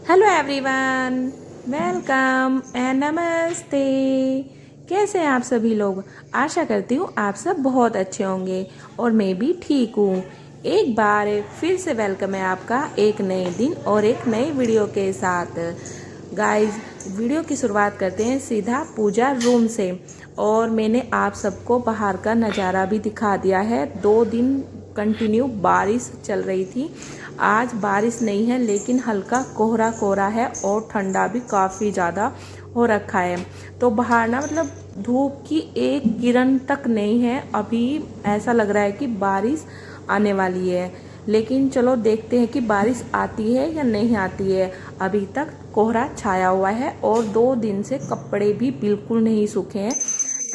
Hello everyone, welcome and नमस्ते। कैसे हैं आप सभी लोग? आशा करती हूँ आप सब बहुत अच्छे होंगे और मैं भी ठीक हूँ। एक बार फिर से वेलकम है आपका एक नए दिन और एक नई वीडियो के साथ। गाइस, वीडियो की शुरुआत करते हैं सीधा पूजा रूम से। और मैंने आप सबको बाहर का नज़ारा भी दिखा दिया है। 2 दिन कंटिन्यू बारिश चल रही थी। आज बारिश नहीं है लेकिन हल्का कोहरा कोहरा है और ठंडा भी काफ़ी ज़्यादा हो रखा है। तो बाहर ना मतलब धूप की एक किरण तक नहीं है। अभी ऐसा लग रहा है कि बारिश आने वाली है, लेकिन चलो देखते हैं कि बारिश आती है या नहीं आती है। अभी तक कोहरा छाया हुआ है और 2 दिन से कपड़े भी बिल्कुल नहीं सूखे हैं,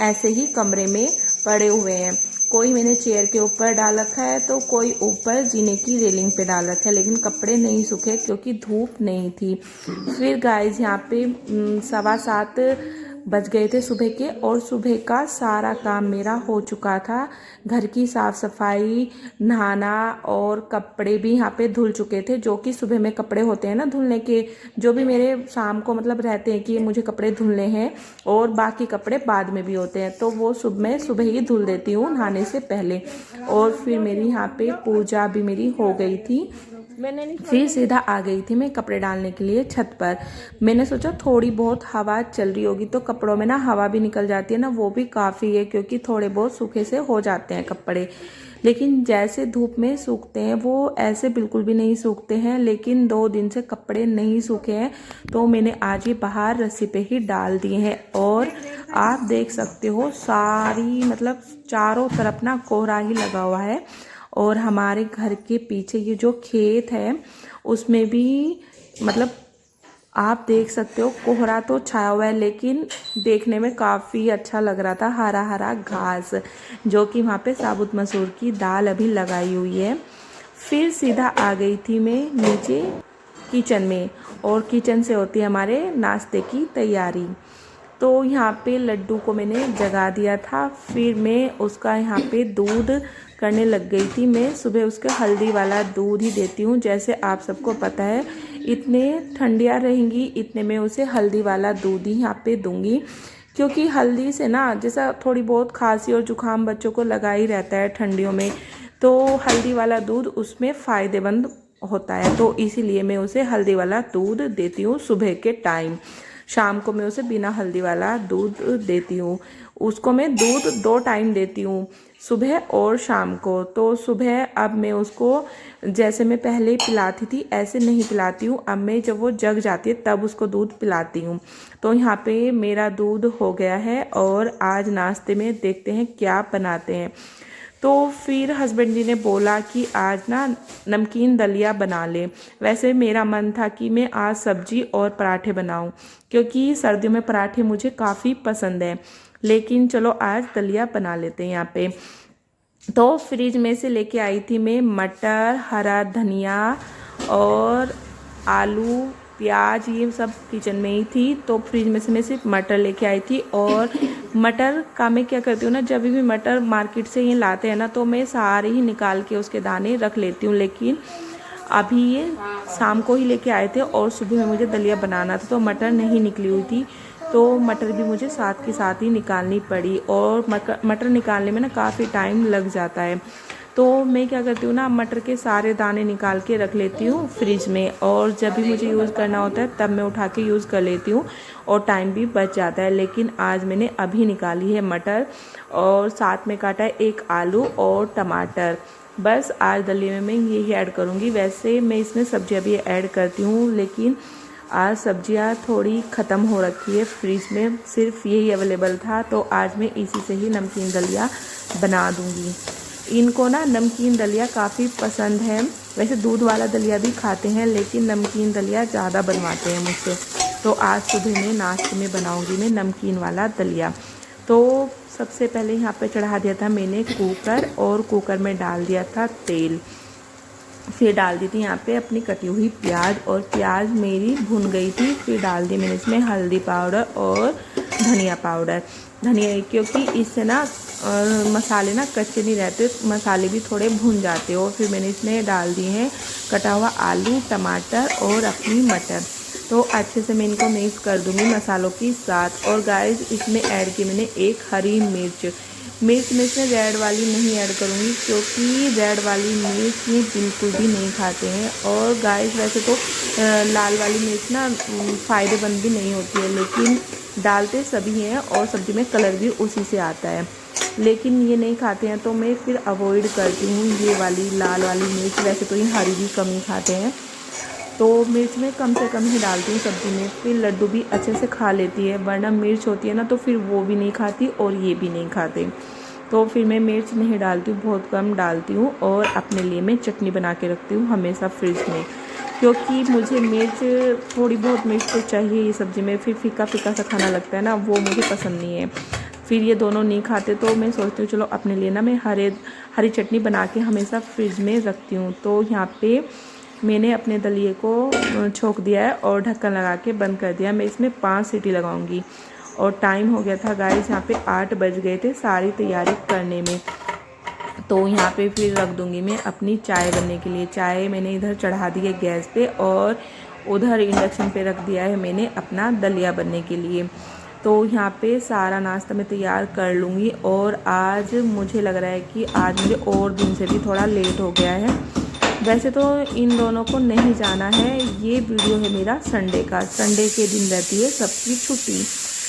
ऐसे ही कमरे में पड़े हुए हैं। कोई मैंने चेयर के ऊपर डाल रखा है तो कोई ऊपर जीने की रेलिंग पे डाल रखा है, लेकिन कपड़े नहीं सूखे क्योंकि धूप नहीं थी। फिर गाइस यहाँ पे 7:15 बज गए थे सुबह के, और सुबह का सारा काम मेरा हो चुका था। घर की साफ़ सफाई, नहाना और कपड़े भी यहाँ पे धुल चुके थे, जो कि सुबह में कपड़े होते हैं ना धुलने के, जो भी मेरे शाम को मतलब रहते हैं कि मुझे कपड़े धुलने हैं और बाकी कपड़े बाद में भी होते हैं, तो वो सुबह ही धुल देती हूँ नहाने से पहले। और फिर मेरी यहाँ पे पूजा भी मेरी हो गई थी। फिर सीधा आ गई थी मैं कपड़े डालने के लिए छत पर। मैंने सोचा थोड़ी बहुत हवा चल रही होगी तो कपड़ों में ना हवा भी निकल जाती है ना, वो भी काफ़ी है क्योंकि थोड़े बहुत सूखे से हो जाते हैं कपड़े। लेकिन जैसे धूप में सूखते हैं वो ऐसे बिल्कुल भी नहीं सूखते हैं। लेकिन 2 दिन से कपड़े नहीं सूखे हैं तो मैंने आज ही बाहर रस्सी पे ही डाल दिए हैं। और आप देख सकते हो सारी मतलब चारों तरफ ना कोहरा ही लगा हुआ है। और हमारे घर के पीछे ये जो खेत है उसमें भी मतलब आप देख सकते हो कोहरा तो छाया हुआ है, लेकिन देखने में काफ़ी अच्छा लग रहा था। हरा हरा घास, जो कि वहाँ पे साबुत मसूर की दाल अभी लगाई हुई है। फिर सीधा आ गई थी मैं नीचे किचन में, और किचन से होती है हमारे नाश्ते की तैयारी। तो यहाँ पे लड्डू को मैंने जगा दिया था, फिर मैं उसका यहाँ पे दूध करने लग गई थी। मैं सुबह उसके हल्दी वाला दूध ही देती हूँ, जैसे आप सबको पता है। इतने ठंडियाँ रहेंगी इतने में उसे हल्दी वाला दूध ही यहाँ पे दूंगी, क्योंकि हल्दी से ना जैसा थोड़ी बहुत खांसी और जुकाम बच्चों को लगा ही रहता है ठंडियों में, तो हल्दी वाला दूध उसमें फ़ायदेमंद होता है। तो इसीलिए मैं उसे हल्दी वाला दूध देती हूँ सुबह के टाइम। शाम को मैं उसे बिना हल्दी वाला दूध देती हूँ। उसको मैं दूध 2 टाइम देती हूँ, सुबह और शाम को। तो सुबह अब मैं उसको जैसे मैं पहले पिलाती थी ऐसे नहीं पिलाती हूँ। अब मैं जब वो जग जाती है तब उसको दूध पिलाती हूँ। तो यहाँ पे मेरा दूध हो गया है और आज नाश्ते में देखते हैं क्या बनाते हैं। तो फिर हस्बैंड जी ने बोला कि आज ना नमकीन दलिया बना ले। वैसे मेरा मन था कि मैं आज सब्जी और पराठे बनाऊं, क्योंकि सर्दियों में पराठे मुझे काफ़ी पसंद है। लेकिन चलो आज दलिया बना लेते हैं यहाँ पे। तो फ्रिज में से लेके आई थी मैं मटर, हरा धनिया और आलू, प्याज, ये सब किचन में ही थी। तो फ्रिज में से मैं सिर्फ मटर लेके आई थी। और मटर का मैं क्या करती हूँ ना, जब भी मटर मार्केट से ये लाते हैं ना तो मैं सारे ही निकाल के उसके दाने रख लेती हूँ। लेकिन अभी ये शाम को ही लेके आए थे और सुबह में मुझे दलिया बनाना था तो मटर नहीं निकली हुई थी, तो मटर भी मुझे साथ के साथ ही निकालनी पड़ी। और मटर निकालने में ना काफ़ी टाइम लग जाता है। तो मैं क्या करती हूँ ना, मटर के सारे दाने निकाल के रख लेती हूँ फ्रिज में, और जब भी मुझे यूज़ करना होता है तब मैं उठा के यूज़ कर लेती हूँ और टाइम भी बच जाता है। लेकिन आज मैंने अभी निकाली है मटर, और साथ में काटा है एक आलू और टमाटर। बस आज दलिया में मैं यही ऐड करूँगी। वैसे मैं इसमें सब्जियाँ भी ऐड करती हूँ, लेकिन आज सब्जियाँ थोड़ी ख़त्म हो रखी है, फ्रिज में सिर्फ यही अवेलेबल था, तो आज मैं इसी से ही नमकीन दलिया बना दूँगी। इनको ना नमकीन दलिया काफ़ी पसंद है। वैसे दूध वाला दलिया भी खाते हैं, लेकिन नमकीन दलिया ज़्यादा बनवाते हैं मुझसे। तो आज सुबह में नाश्ते में बनाऊंगी मैं नमकीन वाला दलिया। तो सबसे पहले यहाँ पे चढ़ा दिया था मैंने कुकर, और कुकर में डाल दिया था तेल। फिर डाल दी थी यहाँ पे अपनी कटी हुई प्याज, और प्याज मेरी भुन गई थी। फिर डाल दी मैंने इसमें हल्दी पाउडर और धनिया पाउडर। धनिया क्योंकि इससे ना मसाले ना कच्चे नहीं रहते, मसाले भी थोड़े भुन जाते हो। फिर मैंने इसमें डाल दिए हैं कटा हुआ आलू, टमाटर और अपनी मटर। तो अच्छे से मैं इनको मिक्स कर दूँगी मसालों के साथ। और गाइस इसमें ऐड की मैंने एक हरी मिर्च में इसमें रेड वाली नहीं ऐड करूँगी, क्योंकि रेड वाली मिर्च ये बिल्कुल भी नहीं खाते हैं। और गाइस वैसे तो लाल वाली मिर्च ना फ़ायदेमंद भी नहीं होती है, लेकिन डालते सभी हैं और सब्ज़ी में कलर भी उसी से आता है, लेकिन ये नहीं खाते हैं तो मैं फिर अवॉइड करती हूँ ये वाली लाल वाली मिर्च। वैसे तो ये हरी भी कम ही खाते हैं, तो मिर्च में कम से कम ही डालती हूँ सब्ज़ी में। फिर लड्डू भी अच्छे से खा लेती है, वरना मिर्च होती है ना तो फिर वो भी नहीं खाती और ये भी नहीं खाते। तो फिर मैं मिर्च नहीं डालती हूँ, बहुत कम डालती हूँ। और अपने लिए मैं चटनी बना के रखती हूँ हमेशा फ्रिज में, क्योंकि मुझे मिर्च थोड़ी बहुत मिर्च तो चाहिए ये सब्ज़ी में। फिर फीका फीका सा खाना लगता है ना, वो मुझे पसंद नहीं है। फिर ये दोनों नहीं खाते तो मैं सोचती हूँ चलो अपने लिए ना मैं हरी चटनी बना के हमेशा फ्रिज में रखती हूँ। तो यहाँ पे मैंने अपने दलिए को छोंक दिया है और ढक्कन लगा के बंद कर दिया। मैं इसमें 5 सीटी लगाऊंगी। और टाइम हो गया था गाइस, यहाँ पे 8 बज गए थे सारी तैयारी करने में। तो यहाँ पे फिर रख दूँगी मैं अपनी चाय बनने के लिए। चाय मैंने इधर चढ़ा दी है गैस पे और उधर इंडक्शन पे रख दिया है मैंने अपना दलिया बनने के लिए। तो यहाँ पे सारा नाश्ता मैं तैयार कर लूँगी। और आज मुझे लग रहा है कि आज मुझे और दिन से भी थोड़ा लेट हो गया है। वैसे तो इन दोनों को नहीं जाना है, ये वीडियो है मेरा संडे का। संडे के दिन रहती है सबकी छुट्टी,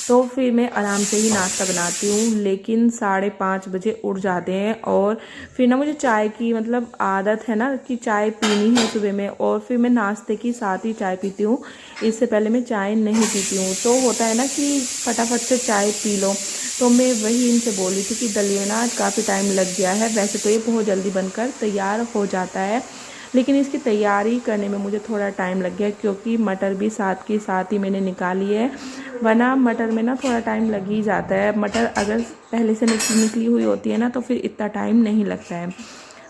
तो फिर मैं आराम से ही नाश्ता बनाती हूँ। लेकिन 5:30 बजे उठ जाते हैं और फिर ना मुझे चाय की मतलब आदत है ना कि चाय पीनी है सुबह में, और फिर मैं नाश्ते के साथ ही चाय पीती हूँ। इससे पहले मैं चाय नहीं पीती हूँ। तो होता है ना कि फटाफट से चाय पी लो। तो मैं वही इनसे बोली थी कि दलिया ना काफ़ी टाइम लग गया है। वैसे तो ये बहुत जल्दी बनकर तैयार हो जाता है, लेकिन इसकी तैयारी करने में मुझे थोड़ा टाइम लग गया, क्योंकि मटर भी साथ के साथ ही मैंने निकाली है। वरना मटर में ना थोड़ा टाइम लग ही जाता है। मटर अगर पहले से निकली हुई होती है ना तो फिर इतना टाइम नहीं लगता है।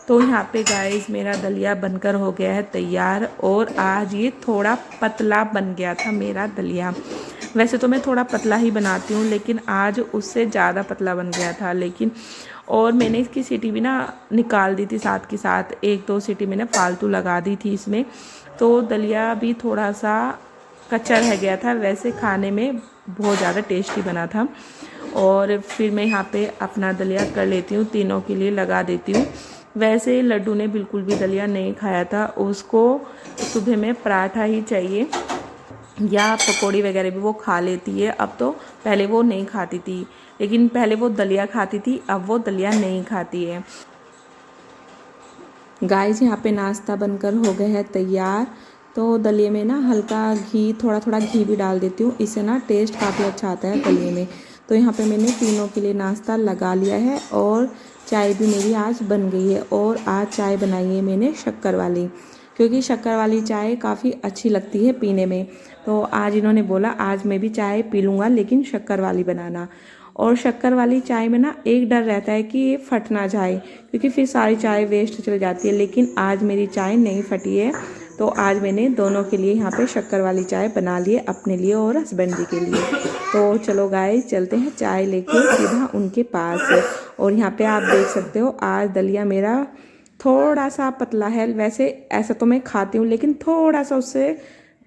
तो यहाँ पे गाइस मेरा दलिया बनकर हो गया है तैयार। और आज ये थोड़ा पतला बन गया था मेरा दलिया। वैसे तो मैं थोड़ा पतला ही बनाती हूँ, लेकिन आज उससे ज़्यादा पतला बन गया था। लेकिन और मैंने इसकी सीटी भी ना निकाल दी थी साथ के साथ, 1-2 सीटी मैंने फालतू लगा दी थी इसमें। तो दलिया भी थोड़ा सा कच्चा रह गया था। वैसे खाने में बहुत ज़्यादा टेस्टी बना था। और फिर मैं यहाँ पे अपना दलिया कर लेती हूँ, तीनों के लिए लगा देती हूँ। वैसे लड्डू ने बिल्कुल भी दलिया नहीं खाया था, उसको सुबह में पराठा ही चाहिए या पकौड़ी वगैरह भी वो खा लेती है अब तो। पहले वो नहीं खाती थी, लेकिन पहले वो दलिया खाती थी, अब वो दलिया नहीं खाती है। गाइस यहाँ पे नाश्ता बनकर हो गया है तैयार। तो दलिये में ना हल्का घी, थोड़ा थोड़ा घी भी डाल देती हूँ, इससे ना टेस्ट काफ़ी अच्छा आता है दलिये में। तो यहाँ पे मैंने तीनों के लिए नाश्ता लगा लिया है। और चाय भी मेरी आज बन गई है। और आज चाय बनाई है मैंने शक्कर वाली, क्योंकि शक्कर वाली चाय काफ़ी अच्छी लगती है पीने में। तो आज इन्होंने बोला आज मैं भी चाय पी लूँगा, लेकिन शक्कर वाली बनाना। और शक्कर वाली चाय में ना एक डर रहता है कि ये फट ना जाए, क्योंकि फिर सारी चाय वेस्ट चली जाती है। लेकिन आज मेरी चाय नहीं फटी है। तो आज मैंने दोनों के लिए यहाँ पे शक्कर वाली चाय बना ली है, अपने लिए और हस्बैंड जी के लिए। तो चलो गाइस चलते हैं चाय लेके सीधा उनके पास। और यहाँ पे आप देख सकते हो आज दलिया मेरा थोड़ा सा पतला है। वैसे ऐसा तो मैं खाती हूँ, लेकिन थोड़ा सा उससे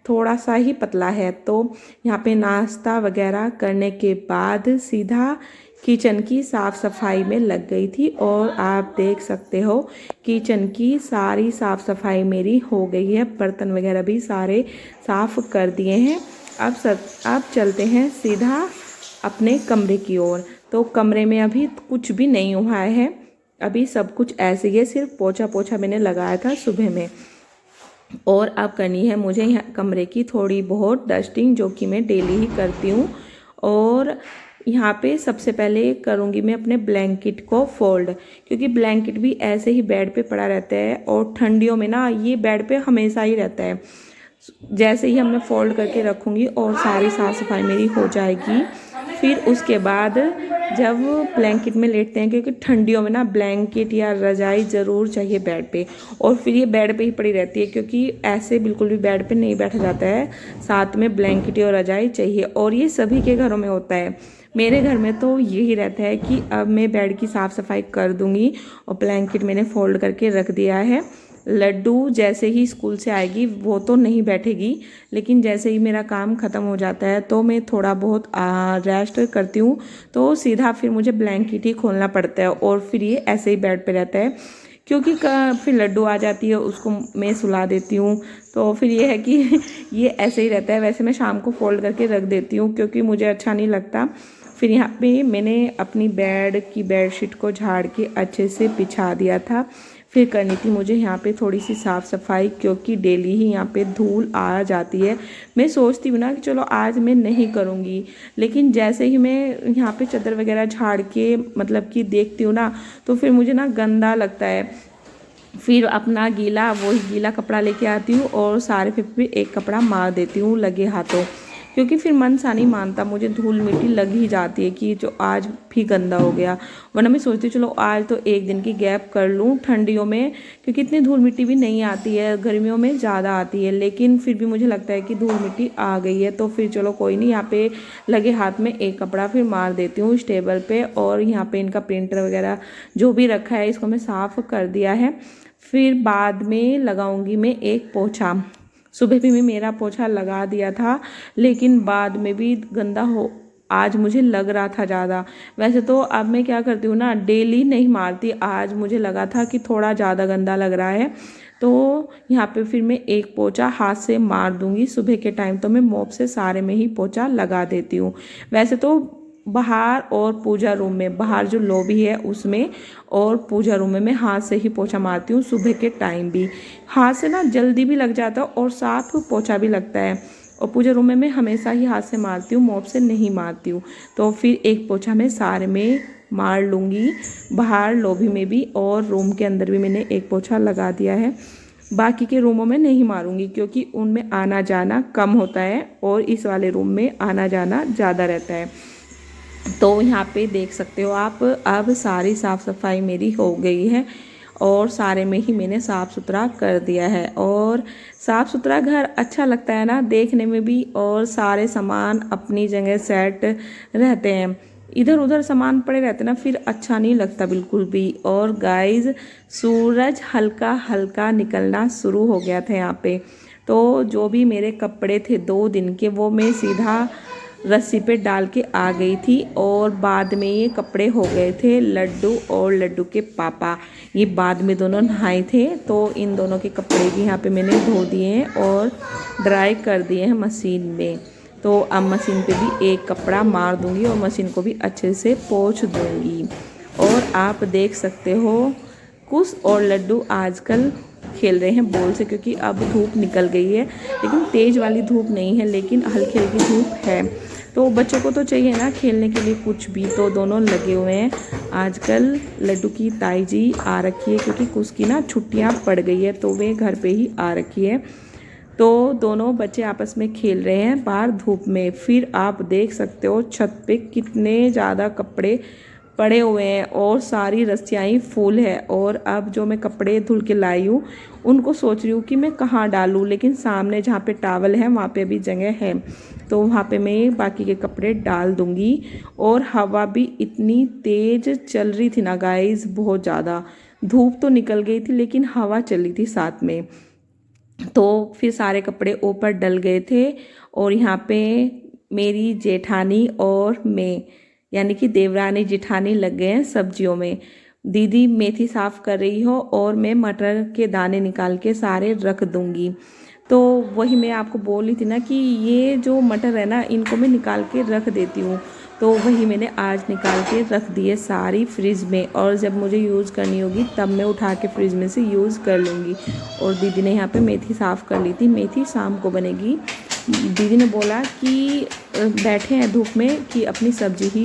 थोड़ा सा ही पतला है। तो यहाँ पे नाश्ता वगैरह करने के बाद सीधा किचन की साफ़ सफाई में लग गई थी। और आप देख सकते हो किचन की सारी साफ़ सफाई मेरी हो गई है, बर्तन वगैरह भी सारे साफ़ कर दिए हैं। अब चलते हैं सीधा अपने कमरे की ओर। तो कमरे में अभी कुछ भी नहीं हुआ है, अभी सब कुछ ऐसे ही है, सिर्फ पोछा पोछा मैंने लगाया था सुबह में। और अब करनी है मुझे यहाँ कमरे की थोड़ी बहुत डस्टिंग, जो कि मैं डेली ही करती हूँ। और यहाँ पे सबसे पहले करूँगी मैं अपने ब्लैंकेट को फोल्ड, क्योंकि ब्लैंकेट भी ऐसे ही बेड पे पड़ा रहता है और ठंडियों में ना ये बेड पे हमेशा ही रहता है। जैसे ही मैं फोल्ड करके रखूँगी और सारी साफ़ सफाई मेरी हो जाएगी, फिर उसके बाद जब ब्लैंकेट में लेटते हैं, क्योंकि ठंडियों में ना ब्लैंकेट या रजाई ज़रूर चाहिए बेड पे। और फिर ये बेड पे ही पड़ी रहती है, क्योंकि ऐसे बिल्कुल भी बेड पे नहीं बैठा जाता है, साथ में ब्लैंकेट और रजाई चाहिए। और ये सभी के घरों में होता है, मेरे घर में तो यही रहता है कि अब मैं बेड की साफ़ सफाई कर दूँगी। और ब्लैंकेट मैंने फोल्ड करके रख दिया है, लड्डू जैसे ही स्कूल से आएगी वो तो नहीं बैठेगी, लेकिन जैसे ही मेरा काम ख़त्म हो जाता है तो मैं थोड़ा बहुत रेस्ट करती हूँ, तो सीधा फिर मुझे ब्लैंकेट ही खोलना पड़ता है और फिर ये ऐसे ही बेड पे रहता है, क्योंकि फिर लड्डू आ जाती है उसको मैं सुला देती हूँ, तो फिर ये है कि ये ऐसे ही रहता है। वैसे मैं शाम को फोल्ड करके रख देती हूँ क्योंकि मुझे अच्छा नहीं लगता। फिर यहाँ पे मैंने अपनी बेड की बेडशीट को झाड़ के अच्छे से बिछा दिया था। फिर करनी थी मुझे यहाँ पे थोड़ी सी साफ़ सफाई, क्योंकि डेली ही यहाँ पे धूल आ जाती है। मैं सोचती हूँ ना कि चलो आज मैं नहीं करूँगी, लेकिन जैसे ही मैं यहाँ पे चादर वगैरह झाड़ के मतलब कि देखती हूँ ना, तो फिर मुझे ना गंदा लगता है। फिर अपना वही गीला कपड़ा लेके आती हूँ और सारे पे एक कपड़ा मार देती हूँ लगे हाथों, क्योंकि फिर मन सा नहीं मानता, मुझे धूल मिट्टी लग ही जाती है कि जो आज भी गंदा हो गया। वरना मैं सोचती हूँ चलो आज तो एक दिन की गैप कर लूँ ठंडियों में, क्योंकि इतनी धूल मिट्टी भी नहीं आती है, गर्मियों में ज़्यादा आती है, लेकिन फिर भी मुझे लगता है कि धूल मिट्टी आ गई है तो फिर चलो कोई नहीं, यहाँ पे लगे हाथ में एक कपड़ा फिर मार देती हूँ इस टेबल पे। और यहाँ पे इनका प्रिंटर वगैरह जो भी रखा है इसको मैं साफ़ कर दिया है। फिर बाद में लगाऊंगी मैं एक पोछा। सुबह भी मैं मेरा पोछा लगा दिया था, लेकिन बाद में भी गंदा हो आज मुझे लग रहा था ज़्यादा। वैसे तो अब मैं क्या करती हूँ ना, डेली नहीं मारती, आज मुझे लगा था कि थोड़ा ज़्यादा गंदा लग रहा है, तो यहाँ पे फिर मैं एक पोछा हाथ से मार दूंगी। सुबह के टाइम तो मैं मॉप से सारे में ही पोछा लगा देती हूँ। वैसे तो बाहर और पूजा रूम में, बाहर जो लॉबी है उसमें और पूजा रूम में मैं हाथ से ही पोछा मारती हूँ। सुबह के टाइम भी हाथ से ना जल्दी भी लग जाता है और साफ पोछा भी लगता है। और पूजा रूम में मैं हमेशा ही हाथ से मारती हूँ, मॉप से नहीं मारती हूँ। तो फिर एक पोछा मैं सारे में मार लूँगी, बाहर लॉबी में भी और रूम के अंदर भी मैंने एक पोछा लगा दिया है। बाकी के रूमों में नहीं मारूंगी क्योंकि उनमें आना जाना कम होता है और इस वाले रूम में आना जाना ज़्यादा रहता है। तो यहाँ पे देख सकते हो आप, अब सारी साफ़ सफाई मेरी हो गई है और सारे में ही मैंने साफ़ सुथरा कर दिया है। और साफ़ सुथरा घर अच्छा लगता है ना देखने में भी, और सारे सामान अपनी जगह सेट रहते हैं। इधर उधर सामान पड़े रहते ना फिर अच्छा नहीं लगता बिल्कुल भी। और गाइस सूरज हल्का हल्का निकलना शुरू हो गया था यहाँ पे, तो जो भी मेरे कपड़े थे 2 दिन के वो मैं सीधा रस्सी पे डाल के आ गई थी। और बाद में ये कपड़े हो गए थे लड्डू और लड्डू के पापा, ये बाद में दोनों नहाए थे, तो इन दोनों के कपड़े भी यहाँ पे मैंने धो दिए हैं और ड्राई कर दिए हैं मशीन में। तो अब मशीन पे भी एक कपड़ा मार दूंगी और मशीन को भी अच्छे से पोंछ दूंगी। और आप देख सकते हो कुश और लड्डू आजकल खेल रहे हैं बॉल से, क्योंकि अब धूप निकल गई है, लेकिन तेज़ वाली धूप नहीं है, लेकिन हल्की हल्की धूप है। तो बच्चों को तो चाहिए ना खेलने के लिए कुछ भी, तो दोनों लगे हुए हैं। आजकल लड्डू की ताई जी आ रखी है क्योंकि कुछ की ना छुट्टियां पड़ गई है, तो वे घर पे ही आ रखी है। तो दोनों बच्चे आपस में खेल रहे हैं बाहर धूप में। फिर आप देख सकते हो छत पे कितने ज़्यादा कपड़े पड़े हुए हैं और सारी रस्सियाँ ही फुल है। और अब जो मैं कपड़े धुल के लाई हूँ उनको सोच रही हूँ कि मैं कहाँ डालूँ, लेकिन सामने जहाँ पे टावल है वहाँ पे भी जगह है, तो वहाँ पे मैं बाकी के कपड़े डाल दूँगी। और हवा भी इतनी तेज़ चल रही थी ना गाइस, बहुत ज़्यादा। धूप तो निकल गई थी लेकिन हवा चली थी साथ में, तो फिर सारे कपड़े ऊपर डल गए थे। और यहाँ पे मेरी जेठानी और मैं यानी कि देवरानी जेठानी लग गए हैं सब्जियों में। दीदी मेथी साफ़ कर रही हो और मैं मटर के दाने निकाल के सारे रख दूँगी। तो वही मैं आपको बोल रही थी ना कि ये जो मटर है ना इनको मैं निकाल के रख देती हूँ, तो वही मैंने आज निकाल के रख दिए सारी फ्रिज में, और जब मुझे यूज़ करनी होगी तब मैं उठा के फ्रिज में से यूज़ कर लूँगी। और दीदी ने यहाँ पे मेथी साफ़ कर ली थी, मेथी शाम को बनेगी। दीदी ने बोला कि बैठे हैं धूप में कि अपनी सब्जी ही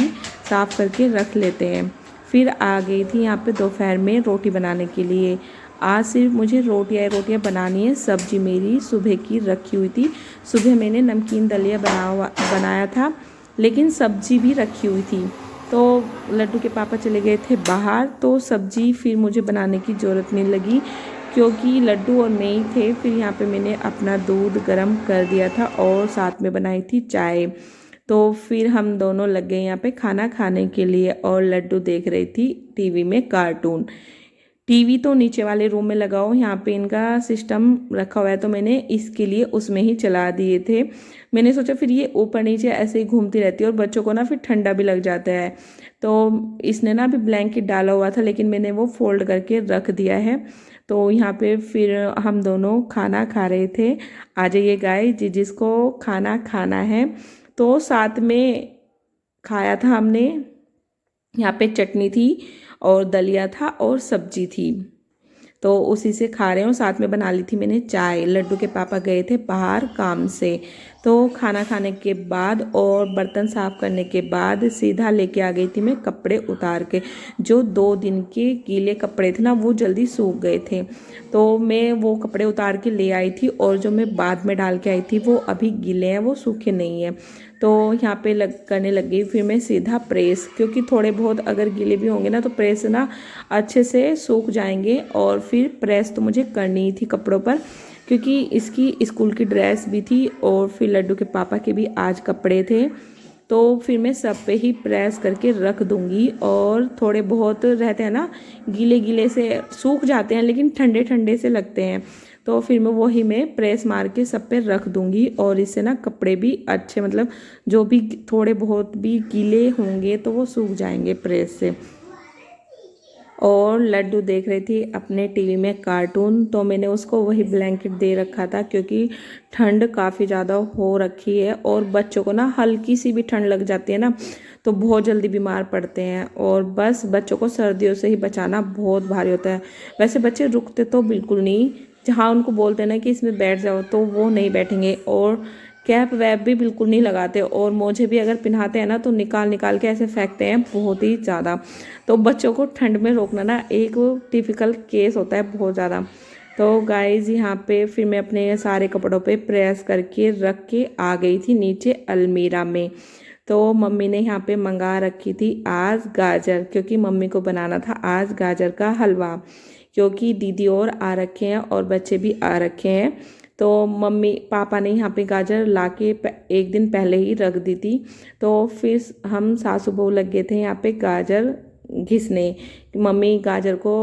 साफ़ करके रख लेते हैं। फिर आ गई थी यहाँ पे दोपहर में रोटी बनाने के लिए। आज सिर्फ मुझे रोटियाँ बनानी है, सब्जी मेरी सुबह की रखी हुई थी। सुबह मैंने नमकीन दलिया बनाया था, लेकिन सब्जी भी रखी हुई थी। तो लड्डू के पापा चले गए थे बाहर, तो सब्जी फिर मुझे बनाने की ज़रूरत नहीं लगी क्योंकि लड्डू और मैं ही थे। फिर यहाँ पे मैंने अपना दूध गर्म कर दिया था और साथ में बनाई थी चाय। तो फिर हम दोनों लग गए यहाँ पे खाना खाने के लिए, और लड्डू देख रही थी टीवी में कार्टून। टीवी तो नीचे वाले रूम में लगाओ, यहाँ पे इनका सिस्टम रखा हुआ है तो मैंने इसके लिए उसमें ही चला दिए थे। मैंने सोचा फिर ये ऊपर नीचे ऐसे ही घूमती रहती है और बच्चों को ना फिर ठंडा भी लग जाता है। तो इसने ना अभी ब्लैंकेट डाला हुआ था लेकिन मैंने वो फोल्ड करके रख दिया है। तो यहाँ पे फिर हम दोनों खाना खा रहे थे। आ जाइए गाइस, जिसको खाना खाना है। तो साथ में खाया था हमने, यहाँ पे चटनी थी और दलिया था और सब्जी थी, तो उसी से खा रहे हो। साथ में बना ली थी मैंने चाय। लड्डू के पापा गए थे बाहर काम से, तो खाना खाने के बाद और बर्तन साफ करने के बाद सीधा लेके आ गई थी मैं कपड़े उतार के। जो 2 दिन के गीले कपड़े थे ना वो जल्दी सूख गए थे, तो मैं वो कपड़े उतार के ले आई थी। और जो मैं बाद में डाल के आई थी वो अभी गीले हैं, वो सूखे नहीं हैं। तो यहाँ पे करने लग गई फिर मैं सीधा प्रेस, क्योंकि थोड़े बहुत अगर गीले भी होंगे ना तो प्रेस ना अच्छे से सूख जाएंगे। और फिर प्रेस तो मुझे करनी ही थी कपड़ों पर, क्योंकि इसकी स्कूल की ड्रेस भी थी और फिर लड्डू के पापा के भी आज कपड़े थे। तो फिर मैं सब पे ही प्रेस करके रख दूंगी। और थोड़े बहुत रहते हैं ना गीले गीले से, सूख जाते हैं लेकिन ठंडे ठंडे से लगते हैं, तो फिर मैं प्रेस मार के सब पे रख दूंगी। और इससे ना कपड़े भी अच्छे, मतलब जो भी थोड़े बहुत भी गीले होंगे तो वो सूख जाएंगे प्रेस से। और लड्डू देख रही थी अपने टीवी में कार्टून, तो मैंने उसको वही ब्लैंकेट दे रखा था, क्योंकि ठंड काफ़ी ज़्यादा हो रखी है और बच्चों को ना हल्की सी भी ठंड लग जाती है ना तो बहुत जल्दी बीमार पड़ते हैं। और बस बच्चों को सर्दियों से ही बचाना बहुत भारी होता है। वैसे बच्चे रुकते तो बिल्कुल नहीं, जहाँ उनको बोलते हैं ना कि इसमें बैठ जाओ तो वो नहीं बैठेंगे। और कैप वैप भी बिल्कुल नहीं लगाते, और मोजे भी अगर पहनाते हैं ना तो निकाल निकाल के ऐसे फेंकते हैं बहुत ही ज़्यादा। तो बच्चों को ठंड में रोकना ना एक डिफ़िकल्ट केस होता है बहुत ज़्यादा। तो गाइज़ यहाँ पे फिर मैं अपने सारे कपड़ों पे प्रेस करके रख के आ गई थी नीचे अलमीरा में। तो मम्मी ने यहाँ पे मंगा रखी थी आज गाजर, क्योंकि मम्मी को बनाना था आज गाजर का हलवा, क्योंकि दीदी और आ रखे हैं और बच्चे भी आ रखे हैं। तो मम्मी पापा ने यहाँ पे गाजर लाके एक दिन पहले ही रख दी थी। तो फिर हम सासू बहू लग गए थे यहाँ पे गाजर घिसने। मम्मी गाजर को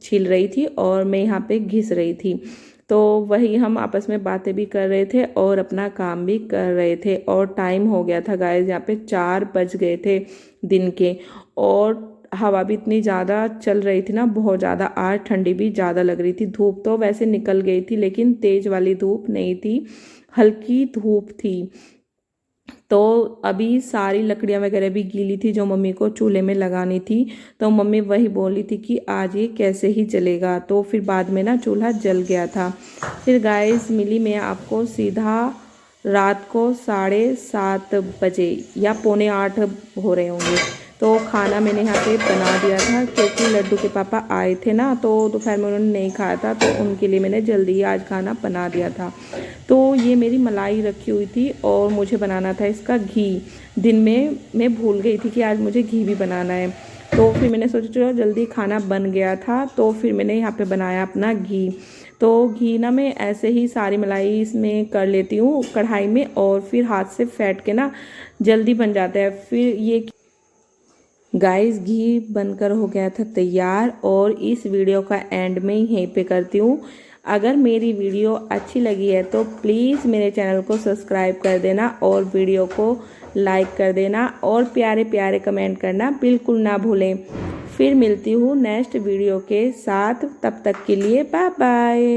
छील रही थी और मैं यहाँ पे घिस रही थी। तो वही हम आपस में बातें भी कर रहे थे और अपना काम भी कर रहे थे। और टाइम हो गया था गाइस, यहाँ पे 4 बज गए थे दिन के। और हवा भी इतनी ज़्यादा चल रही थी ना, बहुत ज़्यादा। आज ठंडी भी ज़्यादा लग रही थी। धूप तो वैसे निकल गई थी लेकिन तेज़ वाली धूप नहीं थी, हल्की धूप थी। तो अभी सारी लकड़ियाँ वगैरह भी गीली थी जो मम्मी को चूल्हे में लगानी थी। तो मम्मी वही बोली थी कि आज ये कैसे ही जलेगा। तो फिर बाद में ना चूल्हा जल गया था। फिर गाइस मिली मैं आपको सीधा रात को 7:30 बजे या 7:45 हो रहे होंगे। तो खाना मैंने यहाँ पे बना दिया था, क्योंकि लड्डू के पापा आए थे ना तो दोपहर में उन्होंने नहीं खाया था, तो उनके लिए मैंने जल्दी ही आज खाना बना दिया था। तो ये मेरी मलाई रखी हुई थी और मुझे बनाना था इसका घी। दिन में मैं भूल गई थी कि आज मुझे घी भी बनाना है। तो फिर मैंने सोचा चलो जल्दी खाना बन गया था, तो फिर मैंने यहाँ पे बनाया अपना घी। तो घी ना मैं ऐसे ही सारी मलाई इसमें कर लेती हूँ कढ़ाई में, और फिर हाथ से फेंट के ना जल्दी बन जाता है। फिर ये गाइस घी बनकर हो गया था तैयार। और इस वीडियो का एंड में यहीं पे करती हूँ। अगर मेरी वीडियो अच्छी लगी है तो प्लीज़ मेरे चैनल को सब्सक्राइब कर देना और वीडियो को लाइक कर देना और प्यारे प्यारे कमेंट करना बिल्कुल ना भूलें। फिर मिलती हूँ नेक्स्ट वीडियो के साथ, तब तक के लिए बाय बाय।